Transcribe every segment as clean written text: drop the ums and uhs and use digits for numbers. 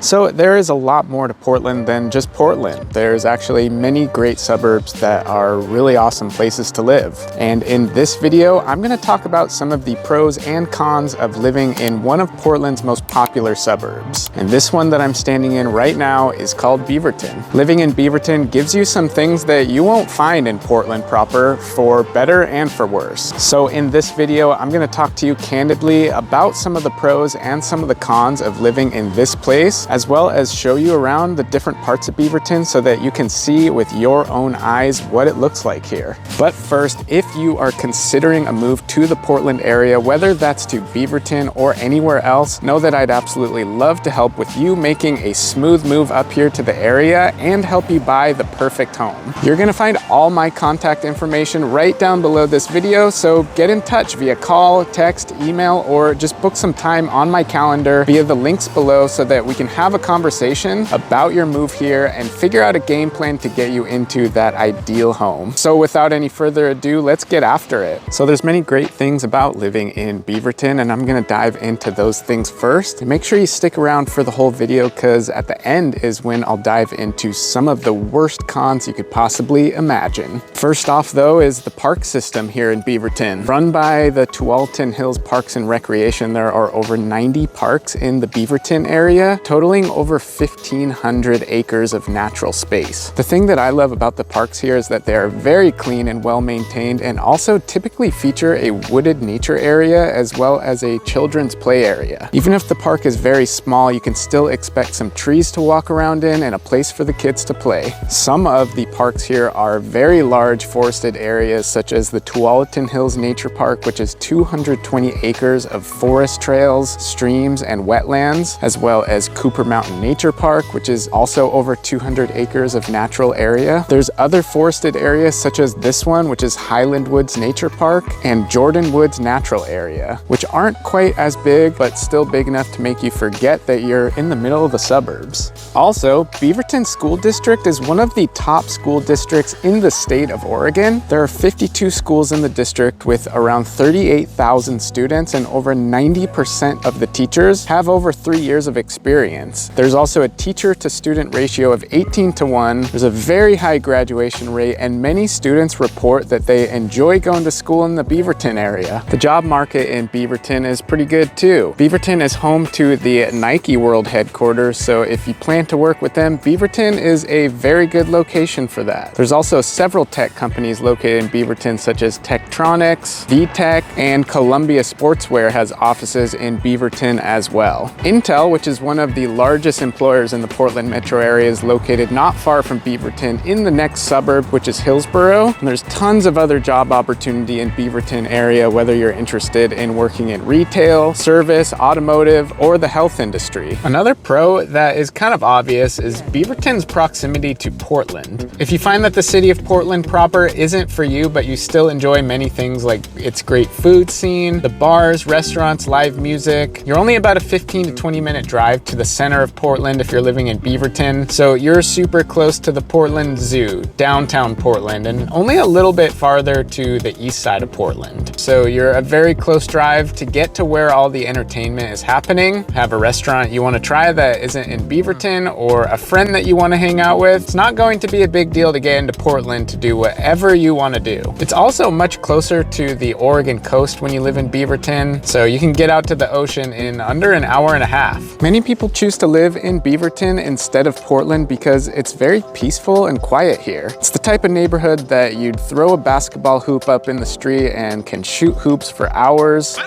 So there is a lot more to Portland than just Portland. There's actually many great suburbs that are really awesome places to live. And in this video, I'm going to talk about some of the pros and cons of living in one of Portland's most popular suburbs. And this one that I'm standing in right now is called Beaverton. Living in Beaverton gives you some things that you won't find in Portland proper, for better and for worse. So in this video, I'm going to talk to you candidly about some of the pros and some of the cons of living in this place, as well as show you around the different parts of Beaverton so that you can see with your own eyes what it looks like here. But first, if you are considering a move to the Portland area, whether that's to Beaverton or anywhere else, know that I'd absolutely love to help with you making a smooth move up here to the area and help you buy the perfect home. You're gonna find all my contact information right down below this video, so get in touch via call, text, email, or just book some time on my calendar via the links below so that we can have a conversation about your move here and figure out a game plan to get you into that ideal home. So without any further ado, let's get after it. So there's many great things about living in Beaverton, and I'm gonna dive into those things first. And make sure you stick around for the whole video, because at the end is when I'll dive into some of the worst cons you could possibly imagine. First off though is the park system here in Beaverton. Run by the Tualatin Hills Parks and Recreation, there are over 90 parks in the Beaverton area, totaling over 1,500 acres of natural space. The thing that I love about the parks here is that they are very clean and well maintained, and also typically feature a wooded nature area as well as a children's play area. Even if the park is very small, you can still expect some trees to walk around in and a place for the kids to play. Some of the parks here are very large forested areas, such as the Tualatin Hills Nature Park, which is 220 acres of forest trails, streams, and wetlands, as well as Cooper Mountain Nature Park, which is also over 200 acres of natural area. There's other forested areas such as this one, which is Highland Woods Nature Park, and Jordan Woods Natural Area, which aren't quite as big, but still big enough to make you forget that you're in the middle of the suburbs. Also, Beaverton School District is one of the top school districts in the state of Oregon. There are 52 schools in the district with around 38,000 students, and over 90% of the teachers have over 3 years of experience. There's also a teacher to student ratio of 18:1. There's a very high graduation rate, and many students report that they enjoy going to school in the Beaverton area. The job market in Beaverton is pretty good too. Beaverton is home to the Nike World headquarters, so if you plan to work with them, Beaverton is a very good location for that. There's also several tech companies located in Beaverton, such as Tektronix, VTech, and Columbia Sportswear has offices in Beaverton as well. Intel, which is one of the largest employers in the Portland metro area, is located not far from Beaverton in the next suburb, which is Hillsboro. And there's tons of other job opportunity in Beaverton area, whether you're interested in working in retail, service, automotive, or the health industry. Another pro that is kind of obvious is Beaverton's proximity to Portland. If you find that the city of Portland proper isn't for you, but you still enjoy many things like its great food scene, the bars, restaurants, live music, you're only about a 15 to 20 minute drive to the center of Portland if you're living in Beaverton. So you're super close to the Portland Zoo, downtown Portland, and only a little bit farther to the east side of Portland. So you're a very close drive to get to where all the entertainment is happening. Have a restaurant you want to try that isn't in Beaverton, or a friend that you want to hang out with. It's not going to be a big deal to get into Portland to do whatever you want to do. It's also much closer to the Oregon coast when you live in Beaverton, so you can get out to the ocean in under an hour and a half. Many people choose to live in Beaverton instead of Portland because it's very peaceful and quiet here. It's the type of neighborhood that you'd throw a basketball hoop up in the street and can shoot hoops for hours.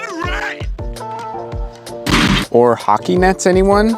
Or hockey nets, anyone?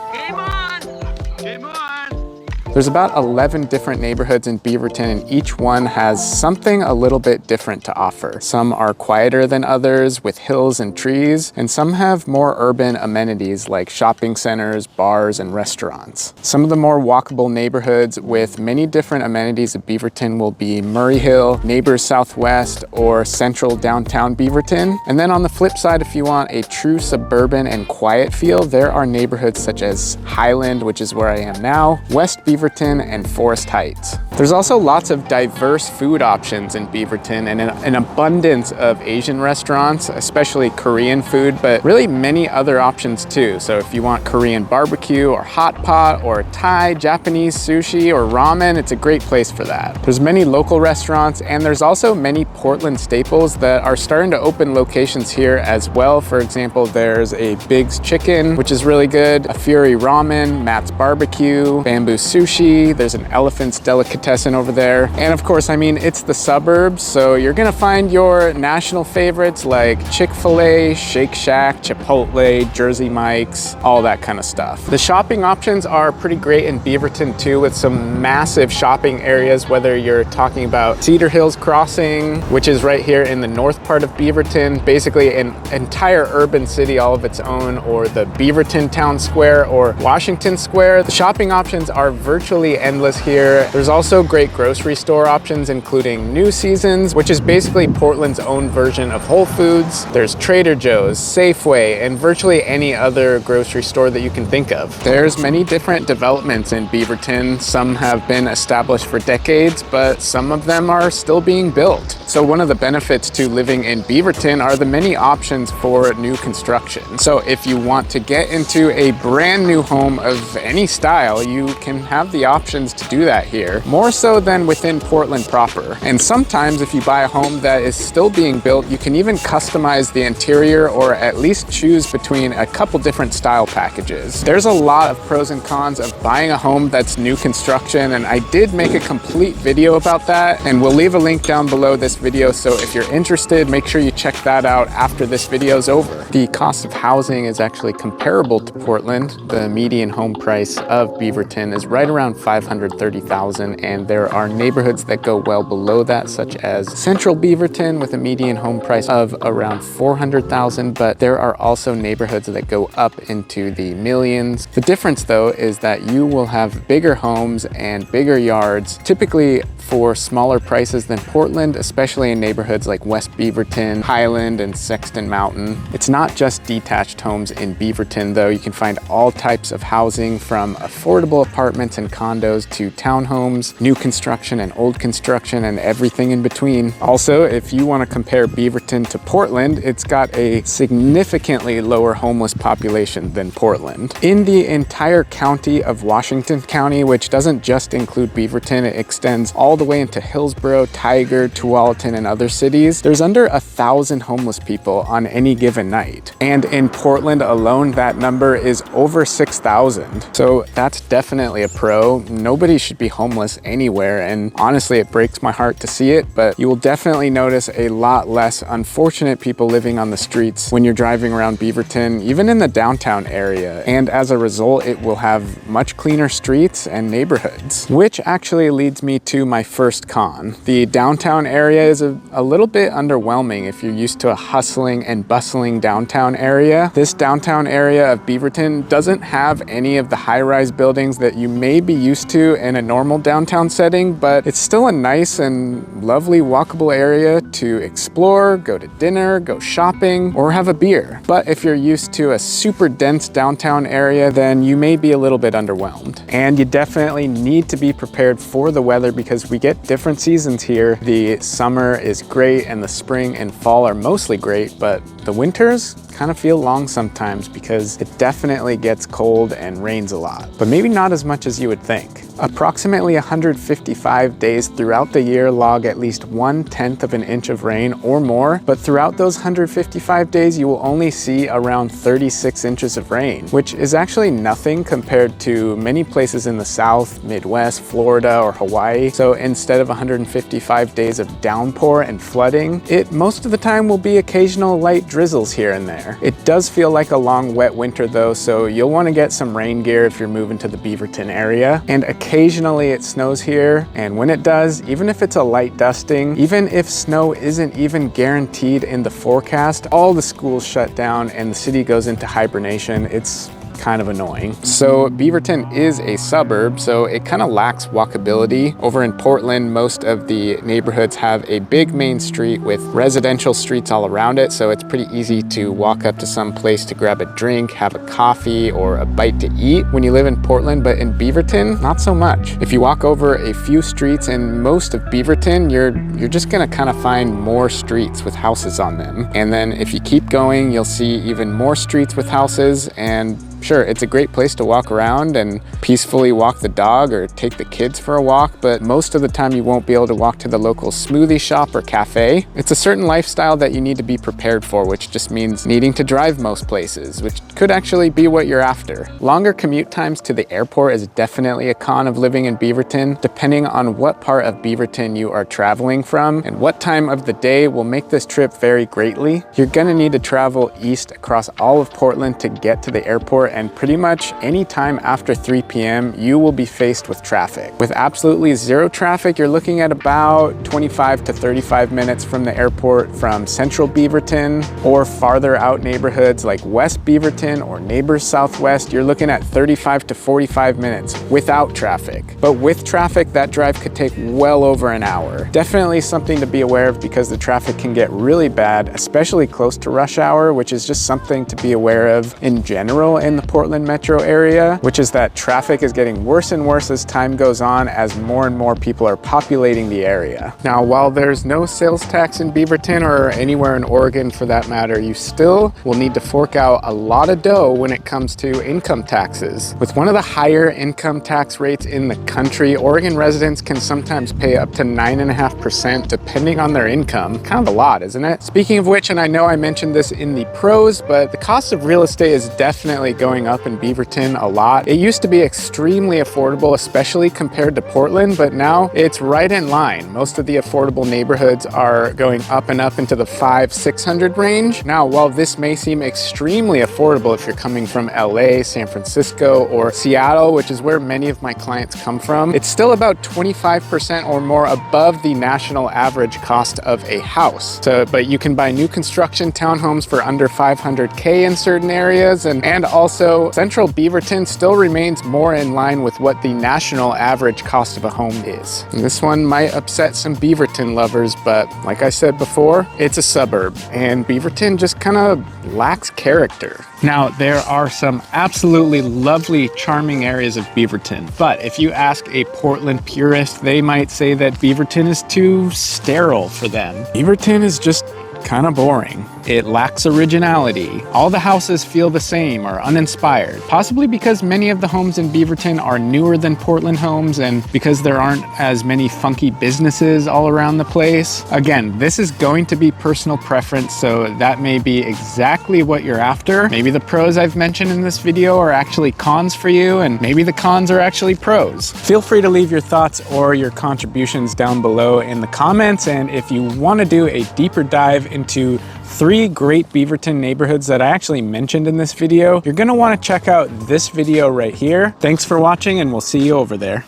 There's about 11 different neighborhoods in Beaverton, and each one has something a little bit different to offer. Some are quieter than others with hills and trees, and some have more urban amenities like shopping centers, bars, and restaurants. Some of the more walkable neighborhoods with many different amenities of Beaverton will be Murray Hill, Neighbors Southwest, or Central Downtown Beaverton. And then on the flip side, if you want a true suburban and quiet feel, there are neighborhoods such as Highland, which is where I am now, West Beaverton, and Forest Heights. There's also lots of diverse food options in Beaverton and an abundance of Asian restaurants, especially Korean food, but really many other options too. So if you want Korean barbecue or hot pot or Thai, Japanese sushi or ramen, it's a great place for that. There's many local restaurants, and there's also many Portland staples that are starting to open locations here as well. For example, there's a Big's Chicken, which is really good, a Fury Ramen, Matt's Barbecue, Bamboo Sushi, there's an Elephant's Delicatessen over there. And of course, I mean, it's the suburbs, so you're gonna find your national favorites like Chick-fil-A, Shake Shack, Chipotle, Jersey Mike's, all that kind of stuff. The shopping options are pretty great in Beaverton too, with some massive shopping areas, whether you're talking about Cedar Hills Crossing, which is right here in the north part of Beaverton, basically an entire urban city all of its own, or the Beaverton Town Square or Washington Square. The shopping options are virtually endless here. There's also great grocery store options, including New Seasons, which is basically Portland's own version of Whole Foods. There's Trader Joe's, Safeway, and virtually any other grocery store that you can think of. There's many different developments in Beaverton. Some have been established for decades, but some of them are still being built. So one of the benefits to living in Beaverton are the many options for new construction. So if you want to get into a brand new home of any style, you can have the options to do that here, more so than within Portland proper. And sometimes if you buy a home that is still being built, you can even customize the interior, or at least choose between a couple different style packages. There's a lot of pros and cons of buying a home that's new construction, and I did make a complete video about that, and we'll leave a link down below this video, so if you're interested, make sure you check that out after this video's over. The cost of housing is actually comparable to Portland. The median home price of Beaverton is right around $530,000, and there are neighborhoods that go well below that, such as Central Beaverton with a median home price of around $400,000, but there are also neighborhoods that go up into the millions. The difference though is that you will have bigger homes and bigger yards, typically for smaller prices than Portland, especially in neighborhoods like West Beaverton, Highland, and Sexton Mountain. It's not just detached homes in Beaverton though. You can find all types of housing, from affordable apartments and condos to townhomes, new construction and old construction, and everything in between. Also, if you want to compare Beaverton to Portland, it's got a significantly lower homeless population than Portland. In the entire county of Washington County, which doesn't just include Beaverton, it extends all the way into Hillsborough, Tigard, Tualatin, and other cities, there's under 1,000 homeless people on any given night. And in Portland alone, that number is over 6,000. So that's definitely a pro. Nobody should be homeless anywhere, and honestly, it breaks my heart to see it, but you will definitely notice a lot less unfortunate people living on the streets when you're driving around Beaverton, even in the downtown area. And as a result, it will have much cleaner streets and neighborhoods, which actually leads me to my first con. The downtown area is a little bit underwhelming if you're used to a hustling and bustling downtown area. This downtown area of Beaverton doesn't have any of the high-rise buildings that you may be used to in a normal downtown setting, but it's still a nice and lovely walkable area to explore, go to dinner, go shopping, or have a beer. But if you're used to a super dense downtown area, then you may be a little bit underwhelmed. And you definitely need to be prepared for the weather, because we get different seasons here. The summer is great and the spring and fall are mostly great, but the winters kind of feel long sometimes because it definitely gets cold and rains a lot, but maybe not as much as you would think. Approximately 155 days throughout the year log at least 1/10 of an inch of rain or more, but throughout those 155 days, you will only see around 36 inches of rain, which is actually nothing compared to many places in the South, Midwest, Florida, or Hawaii. So instead of 155 days of downpour and flooding, it most of the time will be occasional light drizzles here and there. It does feel like a long, wet winter though, so you'll want to get some rain gear if you're moving to the Beaverton area. And occasionally it snows here, and when it does, even if it's a light dusting, even if snow isn't even guaranteed in the forecast, all the schools shut down and the city goes into hibernation. It's kind of annoying. So Beaverton is a suburb, so it kind of lacks walkability. Over in Portland, most of the neighborhoods have a big main street with residential streets all around it, so it's pretty easy to walk up to some place to grab a drink, have a coffee, or a bite to eat when you live in Portland. But in Beaverton, not so much. If you walk over a few streets in most of Beaverton, you're just gonna kind of find more streets with houses on them. And then if you keep going, you'll see even more streets with houses. And sure, it's a great place to walk around and peacefully walk the dog or take the kids for a walk, but most of the time you won't be able to walk to the local smoothie shop or cafe. It's a certain lifestyle that you need to be prepared for, which just means needing to drive most places, which could actually be what you're after. Longer commute times to the airport is definitely a con of living in Beaverton. Depending on what part of Beaverton you are traveling from and what time of the day will make this trip vary greatly. You're gonna need to travel east across all of Portland to get to the airport, and pretty much any time after 3 p.m. you will be faced with traffic. With absolutely zero traffic, you're looking at about 25 to 35 minutes from the airport from central Beaverton, or farther out neighborhoods like West Beaverton or Neighbors Southwest, you're looking at 35 to 45 minutes without traffic. But with traffic, that drive could take well over an hour. Definitely something to be aware of because the traffic can get really bad, especially close to rush hour, which is just something to be aware of in general in the Portland metro area, which is that traffic is getting worse and worse as time goes on as more and more people are populating the area. Now, while there's no sales tax in Beaverton or anywhere in Oregon for that matter, you still will need to fork out a lot of dough when it comes to income taxes. With one of the higher income tax rates in the country, Oregon residents can sometimes pay up to 9.5% depending on their income. Kind of a lot, isn't it? Speaking of which, and I know I mentioned this in the pros, but the cost of real estate is definitely going up in Beaverton a lot. It used to be extremely affordable, especially compared to Portland, but now it's right in line. Most of the affordable neighborhoods are going up and up into the $500-600 range. Now, while this may seem extremely affordable if you're coming from LA, San Francisco, or Seattle, which is where many of my clients come from, it's still about 25% or more above the national average cost of a house. But you can buy new construction townhomes for under $500K in certain areas, and also central Beaverton still remains more in line with what the national average cost of a home is. And this one might upset some Beaverton lovers, but like I said before, it's a suburb, and Beaverton just kind of lacks character. Now, there are some absolutely lovely, charming areas of Beaverton, but if you ask a Portland purist, they might say that Beaverton is too sterile for them. Beaverton is just kind of boring. It lacks originality. All the houses feel the same or uninspired, possibly because many of the homes in Beaverton are newer than Portland homes and because there aren't as many funky businesses all around the place. Again, this is going to be personal preference, so that may be exactly what you're after. Maybe the pros I've mentioned in this video are actually cons for you, and maybe the cons are actually pros. Feel free to leave your thoughts or your contributions down below in the comments, and if you want to do a deeper dive into 3 great Beaverton neighborhoods that I actually mentioned in this video, you're going to want to check out this video right here. Thanks for watching, and we'll see you over there.